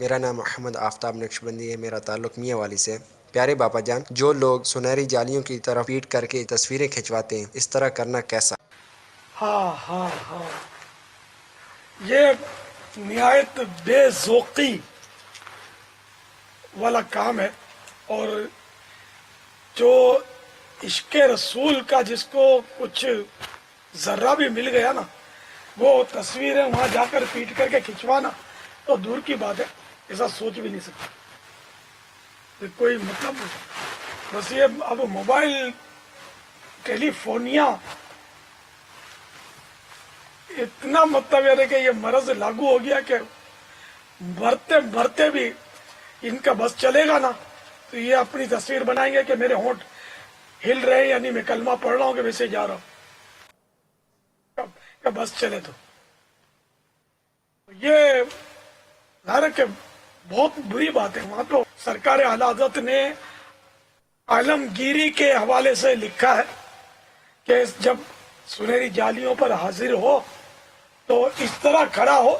میرا نام محمد آفتاب نقشبندی ہے، میرا تعلق میاں والی سے۔ پیارے باپا جان، جو لوگ سنہری جالیوں کی طرف پیٹ کر کے تصویریں کھنچواتے ہیں، اس طرح کرنا کیسا؟ ہاں ہاں ہاں، یہ نہایت بے ذوقی والا کام ہے۔ اور جو عشق رسول کا جس کو کچھ ذرہ بھی مل گیا نا، وہ تصویریں وہاں جا کر پیٹ کر کے کھنچوانا تو دور کی بات ہے، ایسا سوچ بھی نہیں سکتا، یہ کوئی مطلب نہیں۔ بس یہ اب موبائل ٹیلی فونیا اتنا مطلب ہے کہ یہ مرض لاگو ہو گیا کہ مرتے مرتے بھی ان کا بس چلے گا نا تو یہ اپنی تصویر بنائیں گے کہ میرے ہونٹ ہل رہے ہیں، یعنی میں کلمہ پڑھ رہا ہوں کہ ویسے جا رہا ہوں کہ بس چلے تو یہ ظاہر ہے کہ بہت بری بات ہے۔ وہاں تو سرکار اعلی حضرت نے عالمگیری کے حوالے سے لکھا ہے کہ جب سنہری جالیوں پر حاضر ہو تو اس طرح کھڑا ہو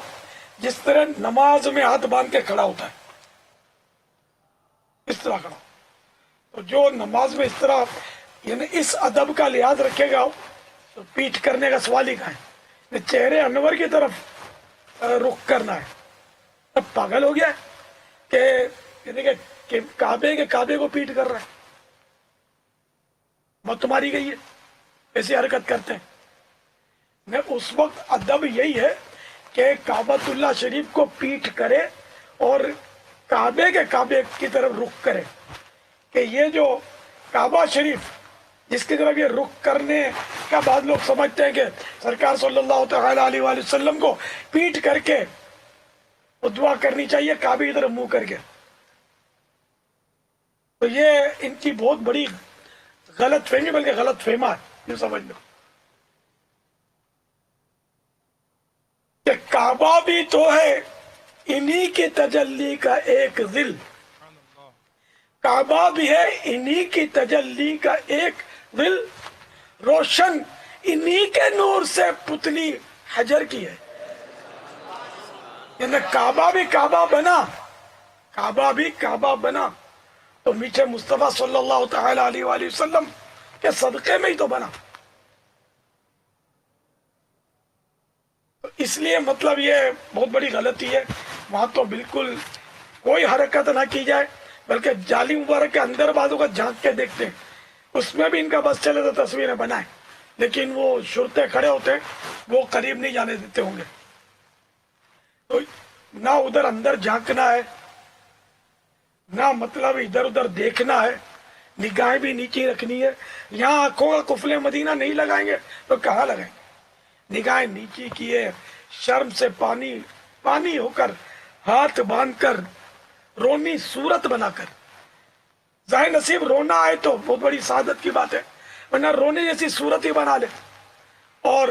جس طرح نماز میں ہاتھ باندھ کے کھڑا ہوتا ہے، اس طرح کھڑا ہو۔ تو جو نماز میں اس طرح یعنی اس ادب کا لحاظ رکھے گا تو پیٹ کرنے کا سوال ہی کہاں ہے؟ چہرے انور کی طرف رخ کرنا ہے۔ اب پاگل ہو گیا ہے کہ یعنی کہ کعبے کو پیٹ کر رہا ہے، مت ماری گئی ہے، ایسی حرکت کرتے ہیں۔ اس وقت ادب یہی ہے کہ کعبۃ اللہ شریف کو پیٹ کرے اور کعبے کی طرف رخ کرے، کہ یہ جو کعبہ شریف جس کی طرف یہ رخ کرنے کا بعد لوگ سمجھتے ہیں کہ سرکار صلی اللہ تعالی علیہ وآلہ وسلم کو پیٹ کر کے وہ دعا کرنی چاہیے کعبے کی طرف منہ کر کے، تو یہ ان کی بہت بڑی غلط فہمی، بلکہ غلط فہمہ ہے، یہ سمجھ لو کہ کعبہ بھی تو ہے انہی کی تجلی کا ایک ذل، کعبہ بھی ہے انہی کی تجلی کا ایک ذل، روشن انہی کے نور سے پتلی حجر کی ہے۔ یعنی کعبہ بھی کعبہ بنا تو میٹھے مصطفیٰ صلی اللہ تعالی علیہ وآلہ وسلم کے صدقے میں ہی تو بنا۔ اس لیے مطلب یہ بہت بڑی غلطی ہے، وہاں تو بالکل کوئی حرکت نہ کی جائے، بلکہ جالی مبارک کے اندر بازو کا جھانک کے دیکھتے ہیں، اس میں بھی ان کا بس چلے تو تصویریں بنائیں، لیکن وہ شرطے کھڑے ہوتے ہیں، وہ قریب نہیں جانے دیتے ہوں گے۔ تو نہ ادھر اندر جھانکنا ہے، نہ مطلب ادھر ادھر دیکھنا ہے، نگاہیں بھی نیچے رکھنی ہے۔ یہاں آنکھوں کا قفل مدینہ نہیں لگائیں گے تو کہاں لگائیں گے؟ نگاہیں نیچی کیے، شرم سے پانی ہو کر، ہاتھ باندھ کر، رونی صورت بنا کر، ظاہر نصیب رونا آئے تو بہت بڑی سعادت کی بات ہے، ورنہ رونے جیسی صورت ہی بنا لے۔ اور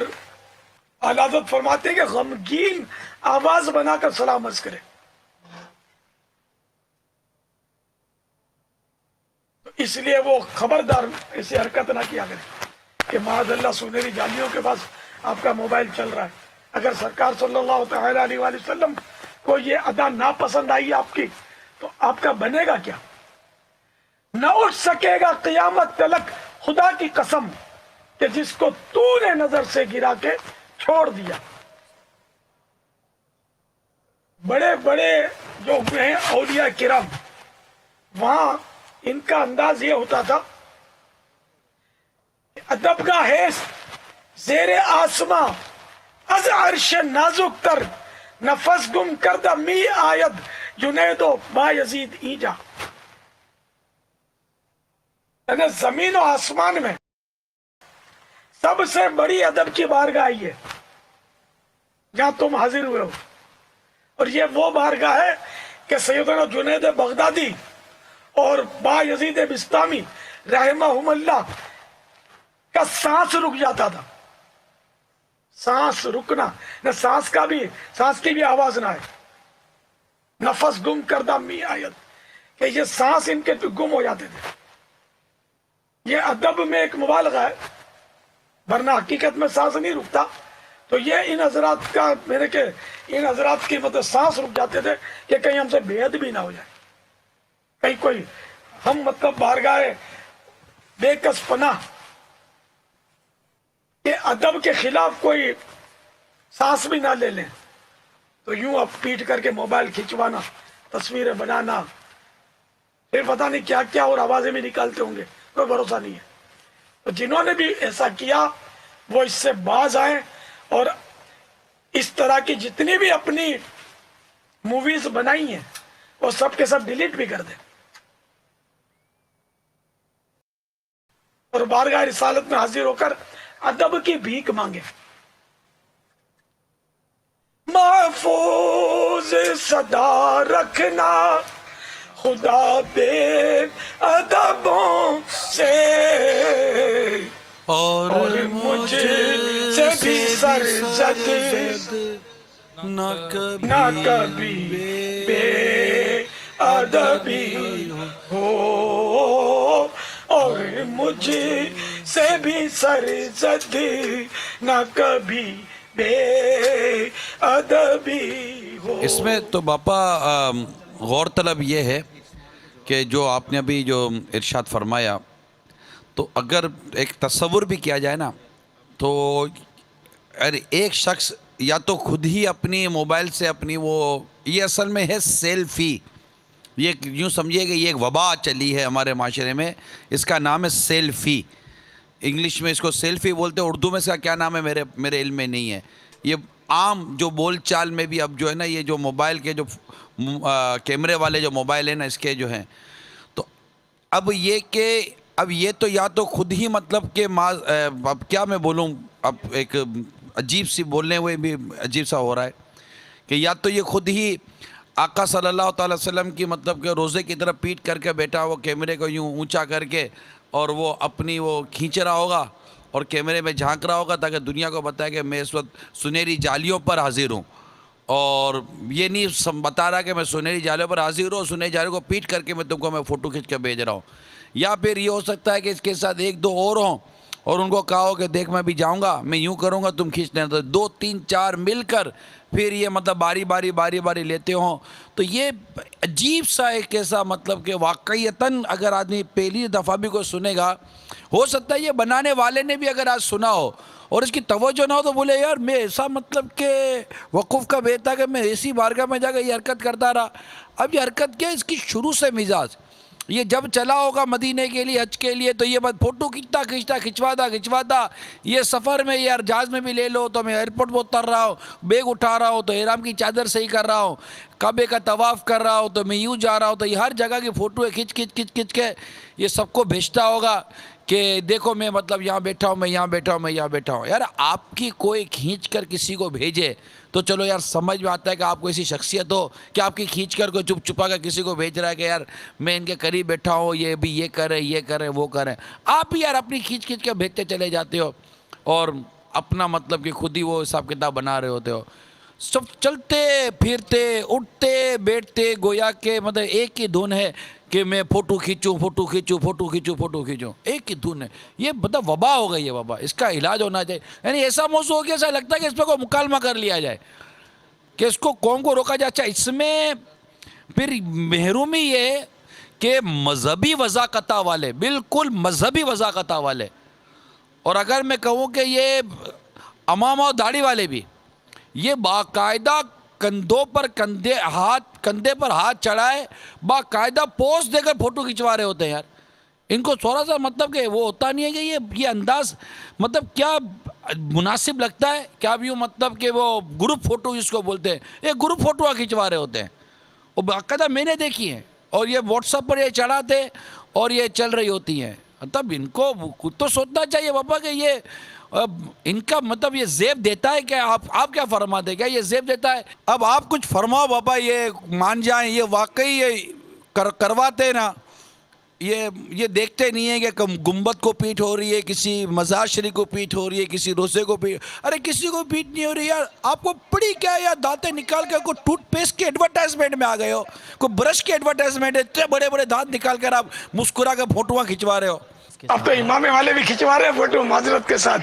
اعلیٰ حضرت فرماتے ہیں کہ غمگین آواز بنا کر سلام عرض کرے۔ اس لیے وہ خبردار ایسی حرکت نہ کیا کرے کہ معاذ اللہ سنہری جالیوں کے پاس آپ کا موبائل چل رہا ہے۔ اگر سرکار صلی اللہ تعالی علیہ وآلہ وسلم کو یہ ادا ناپسند آئی آپ کی تو آپ کا بنے گا کیا؟ نہ اٹھ سکے گا قیامت تلک خدا کی قسم کہ جس کو تو نے نظر سے گرا کے چھوڑ دیا۔ بڑے بڑے جو ہوئے ہیں اولیاء کرام، وہاں ان کا انداز یہ ہوتا تھا کہ ادب کا حیث زیر آسماں از عرش نازک تر، نفس گم کردہ می آید جنید و با یزید ایجا۔ یعنی زمین و آسمان میں سب سے بڑی ادب کی بارگاہ آئی ہے جہاں تم حاضر ہوئے ہو، اور یہ وہ بارگاہ ہے کہ سیدنا جنید بغدادی اور با یزید بسطامی رحمہم اللہ کا سانس رک جاتا تھا۔ سانس رکنا نہ، سانس کی بھی آواز نہ ہے، نفس گم کردہ می آیت، کہ یہ سانس ان کے گم ہو جاتے تھے۔ یہ ادب میں ایک مبالغہ ہے، ورنہ حقیقت میں سانس نہیں رکتا، تو یہ ان حضرات کا میرے کہ ان حضرات کی مطلب سانس رک جاتے تھے کہ کہیں ہم سے بے ادبی نہ ہو جائے، کہیں کوئی ہم مطلب بارگاہ بے کس پناہ کہ ادب کے خلاف کوئی سانس بھی نہ لے لیں، تو یوں اب پیٹ کر کے موبائل کھنچوانا، تصویریں بنانا، پھر پتہ نہیں کیا کیا اور آوازیں بھی نکالتے ہوں گے، کوئی بھروسہ نہیں ہے۔ تو جنہوں نے بھی ایسا کیا وہ اس سے باز آئیں اور اس طرح کی جتنی بھی اپنی موویز بنائی ہیں وہ سب کے سب ڈیلیٹ بھی کر دیں اور بارگاہ رسالت میں حاضر ہو کر ادب کی بھیک مانگے۔ محفوظ صدا رکھنا خدا بے ادبوں سے، اور مجھ سے بھی سرزد نہ کبھی بے ادبی ہو، اور مجھ سے بھی سرزد نہ کبھی بے ادبی ہو۔ اس میں تو باپا غور طلب یہ ہے کہ جو آپ نے ابھی جو ارشاد فرمایا، تو اگر ایک تصور بھی کیا جائے نا، تو ایک شخص یا تو خود ہی اپنی موبائل سے اپنی یہ اصل میں ہے سیلفی، یہ یوں سمجھیے کہ یہ ایک وبا چلی ہے ہمارے معاشرے میں، اس کا نام ہے سیلفی، انگلش میں اس کو سیلفی بولتے ہیں، اردو میں اس کا کیا نام ہے میرے علم میں نہیں ہے۔ یہ عام جو بول چال میں بھی اب جو ہے نا، یہ جو موبائل کے جو کیمرے والے جو موبائل ہیں نا، اس کے جو ہیں، تو اب یہ کہ اب یہ تو یا تو خود ہی مطلب کہ اب کیا میں بولوں، اب ایک عجیب سی بولنے ہوئے بھی عجیب سا ہو رہا ہے کہ یا تو یہ خود ہی آقا صلی اللہ تعالی وسلم کی مطلب کہ روزے کی طرف پیٹ کر کے بیٹھا وہ کیمرے کو یوں اونچا کر کے اور وہ اپنی وہ کھینچ رہا ہوگا اور کیمرے میں جھانک رہا ہوگا تاکہ دنیا کو بتائے کہ میں اس وقت سنہری جالیوں پر حاضر ہوں، اور یہ نہیں بتا رہا کہ میں سنہری جالیوں پر حاضر ہوں، سنہری جالیوں کو پیٹ کر کے میں تم کو میں فوٹو کھینچ کے بھیج رہا ہوں۔ یا پھر یہ ہو سکتا ہے کہ اس کے ساتھ ایک دو اور ہوں اور ان کو کہا ہو کہ دیکھ میں بھی جاؤں گا، میں یوں کروں گا تم کھینچ لینا، تو دو تین چار مل کر پھر یہ مطلب باری باری لیتے ہوں۔ تو یہ عجیب سا ایک ایسا مطلب کہ واقعیتاً اگر آدمی پہلی دفعہ بھی کوئی سنے گا، ہو سکتا ہے یہ بنانے والے نے بھی اگر آج سنا ہو اور اس کی توجہ نہ ہو تو بولے یار میں ایسا مطلب کہ وقوف کا بے تھا کہ میں ایسی بارگاہ میں جا کے یہ حرکت کرتا رہا۔ اب یہ حرکت کیا، اس کی شروع سے مزاج یہ جب چلا ہوگا مدینے کے لیے حج کے لیے تو یہ بات فوٹو کھنچواتا یہ سفر میں یار جہاز میں بھی لے لو تو میں ایئرپورٹ پہ اتر رہا ہوں، بیگ اٹھا رہا ہوں تو احرام کی چادر صحیح کر رہا ہوں، کعبے کا طواف کر رہا ہوں تو میں یوں جا رہا ہوں، تو یہ ہر جگہ کی فوٹو ہے کھچ کے یہ سب کو بھیجتا ہوگا کہ دیکھو میں مطلب یہاں بیٹھا ہوں، میں یہاں بیٹھا ہوں۔ یار آپ کی کوئی کھینچ کر کسی کو بھیجے تو چلو یار سمجھ میں آتا ہے کہ آپ کو ایسی شخصیت ہو کہ آپ کی کھینچ کر کوئی چپ چھپا کر کسی کو بھیج رہا ہے کہ یار میں ان کے قریب بیٹھا ہوں، یہ بھی یہ کرے وہ کرے، آپ ہی یار اپنی کھینچ کے بھیجتے چلے جاتے ہو اور اپنا مطلب کہ خود ہی وہ حساب کتاب بنا رہے ہوتے ہو، سب چلتے پھرتے اٹھتے بیٹھتے گویا کہ مطلب ایک ہی دھن ہے کہ میں فوٹو کھینچوں، ایک ہی دھن ہے۔ یہ مطلب وبا ہو گئی ہے، وبا، اس کا علاج ہونا چاہیے۔ یعنی ایسا موضوع ہو گیا ایسا لگتا ہے کہ اس پہ کوئی مکالمہ کر لیا جائے کہ اس کو قوم کو روکا جائے۔ اچھا اس میں پھر محرومی یہ کہ مذہبی وضاقتہ والے، بالکل مذہبی وضاقتہ والے، اور اگر میں کہوں کہ یہ امامہ و داڑھی والے بھی، یہ باقاعدہ کندھوں پر کندھے پر ہاتھ چڑھائے باقاعدہ پوز دے کر فوٹو کھنچوا رہے ہوتے ہیں۔ یار ان کو تھوڑا سا مطلب کہ وہ ہوتا نہیں ہے کہ یہ انداز مطلب کیا مناسب لگتا ہے، کیا بھی مطلب کہ وہ گروپ فوٹو جس کو بولتے ہیں، یہ گروپ فوٹو کھنچوا رہے ہوتے ہیں، اور باقاعدہ میں نے دیکھی ہیں، اور یہ واٹس ایپ پر یہ چڑھاتے اور یہ چل رہی ہوتی ہیں۔ مطلب ان کو خود تو سوچنا چاہیے بابا کہ یہ ان کا مطلب یہ زیب دیتا ہے کہ آپ کیا فرماتے، کیا یہ زیب دیتا ہے؟ اب آپ کچھ فرماؤ بابا، یہ مان جائیں یہ واقعی یہ کرواتے نا، یہ دیکھتے نہیں ہیں کہ گنبد کو پیٹ ہو رہی ہے، کسی مزار شریف کو پیٹ ہو رہی ہے، کسی روزے کو پیٹ، ارے کسی کو پیٹ نہیں ہو رہی یار، آپ کو پڑی کیا ہے یار، دانتیں نکال کے کوئی ٹوتھ پیسٹ کے ایڈورٹائزمنٹ میں آ گئے ہو، کوئی برش کے ایڈورٹائزمنٹ ہے، اتنے بڑے بڑے دانت نکال کر آپ مسکرا کے فوٹوਆਂ کھنچوا رہے ہو۔ اب تو امام والے بھی کھنچوا رہے ہیں فوٹو معذرت کے ساتھ۔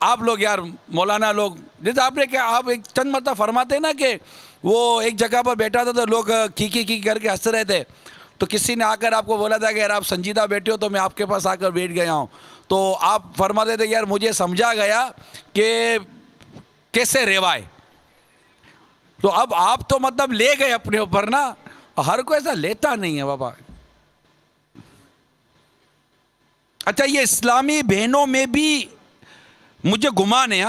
آپ لوگ یار مولانا لوگ جیسے آپ نے کیا آپ ایک چند مرتبہ فرماتے ہیں نا کہ وہ ایک جگہ پر بیٹھا تھا تو لوگ کی کر کے ہنس رہے تھے, تو کسی نے آ کر آپ کو بولا تھا کہ یار آپ سنجیدہ بیٹھے ہو تو میں آپ کے پاس آ کر بیٹھ گیا ہوں, تو آپ فرماتے تھے یار مجھے سمجھا گیا کہ کیسے ریوائے. تو اب آپ تو مطلب لے گئے اپنے اوپر نا, ہر کوئی ایسا لیتا نہیں ہے بابا. اچھا یہ اسلامی بہنوں میں بھی مجھے گمان ہے,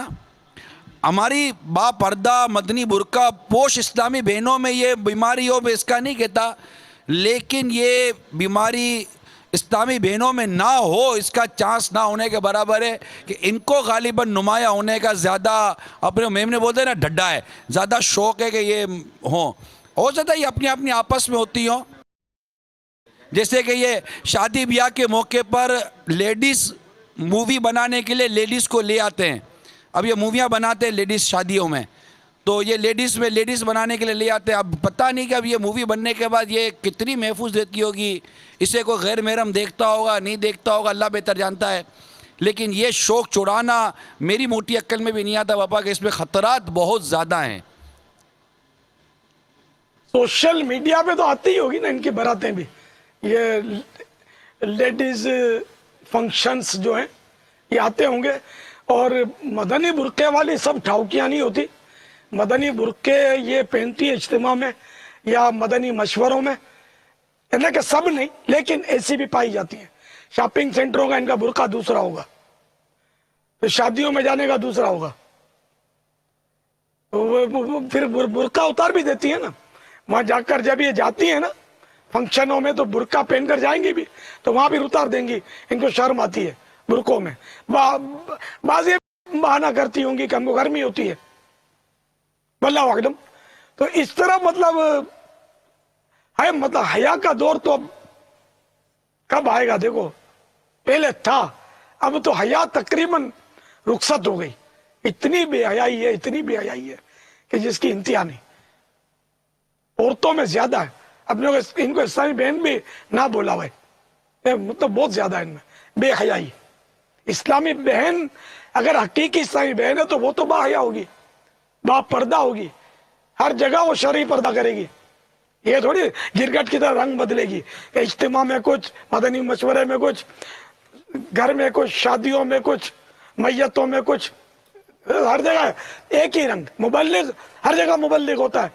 ہماری با پردہ مدنی برقع پوش اسلامی بہنوں میں یہ بیماری ہو, میں اس کا نہیں کہتا, لیکن یہ بیماری اسلامی بہنوں میں نہ ہو اس کا چانس نہ ہونے کے برابر ہے کہ ان کو غالباً نمایاں ہونے کا زیادہ اپنے میم نے بولتے ہیں نا ڈھڈا ہے, زیادہ شوق ہے کہ یہ ہوں. ہو سکتا ہے یہ اپنی اپنی آپس میں ہوتی ہوں, جیسے کہ یہ شادی بیاہ کے موقع پر لیڈیز مووی بنانے کے لیے لیڈیز کو لے آتے ہیں. اب یہ موویاں بناتے ہیں لیڈیز شادیوں میں, تو یہ لیڈیز بنانے کے لیے لے آتے ہیں. اب پتہ نہیں کہ اب یہ مووی بننے کے بعد یہ کتنی محفوظ رہتی ہوگی, اسے کوئی غیر محرم دیکھتا ہوگا نہیں دیکھتا ہوگا, اللہ بہتر جانتا ہے. لیکن یہ شوق چڑھانا میری موٹی عقل میں بھی نہیں آتا پاپا کہ اس میں خطرات بہت زیادہ ہیں. سوشل میڈیا پہ تو آتی ہی ہوگی نا ان کی باراتیں بھی, یہ لیڈیز فنکشنز جو ہیں یہ آتے ہوں گے. اور مدنی برقعے والی سب ٹھاؤکیاں نہیں ہوتی. مدنی برقعے یہ پہنتی ہے اجتماع میں یا مدنی مشوروں میں, یعنی کہ سب نہیں لیکن ایسی بھی پائی جاتی ہیں. شاپنگ سینٹروں کا ان کا برقع دوسرا ہوگا, شادیوں میں جانے کا دوسرا ہوگا. پھر برقع اتار بھی دیتی ہے نا, وہاں جا کر جب یہ جاتی ہیں نا فنکشنوں میں تو برقع پہن کر جائیں گی بھی تو وہاں بھی اتار دیں گی, ان کو شرم آتی ہے برقعوں میں. بعض بہانہ کرتی ہوں گی کہ ہم کو گرمی ہوتی ہے, واللہ اعلم. تو اس طرح مطلب ہے, مطلب حیا کا دور تو اب کب آئے گا دیکھو, پہلے تھا اب تو حیا تقریباً رخصت ہو گئی. اتنی بے حیائی ہے, اتنی بے حیائی ہے کہ جس کی انتہا نہیں. عورتوں میں زیادہ ہے, اپنے ان کو اسلامی بہن بھی نہ بولا ہوئے, مطلب بہت زیادہ ہے ان میں بے حیائی. اسلامی بہن اگر حقیقی اسلامی بہن ہے تو وہ تو با حیا ہوگی, با پردہ ہوگی, ہر جگہ وہ شرعی پردہ کرے گی. یہ تھوڑی گرگٹ کی طرح رنگ بدلے گی, اجتماع میں کچھ, مدنی مشورے میں کچھ, گھر میں کچھ, شادیوں میں کچھ, میتوں میں کچھ, ہر جگہ ایک ہی رنگ. مبلغ ہر جگہ مبلغ ہوتا ہے,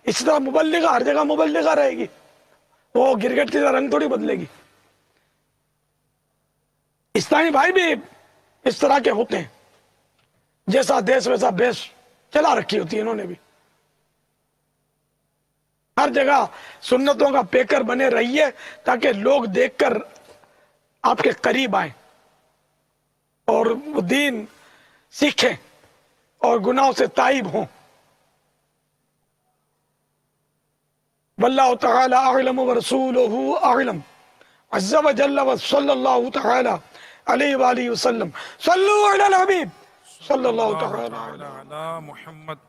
اس طرح مبلغہ ہر جگہ مبلغہ رہے گی, وہ گرگٹ کی طرح رنگ تھوڑی بدلے گی. اسلامی بھائی بھی اس طرح کے ہوتے ہیں, جیسا دیش ویسا بیش چلا رکھی ہوتی ہے انہوں نے بھی. ہر جگہ سنتوں کا پیکر بنے رہیے تاکہ لوگ دیکھ کر آپ کے قریب آئیں اور دین سیکھیں اور گناہوں سے تائب ہوں. واللہ تعالی اعلم ورسولہ اعلم عز وجل وصلی اللہ تعالی علیہ وآلہ وسلم. صلو علی الحبیب صلی اللہ تعالی علی محمد.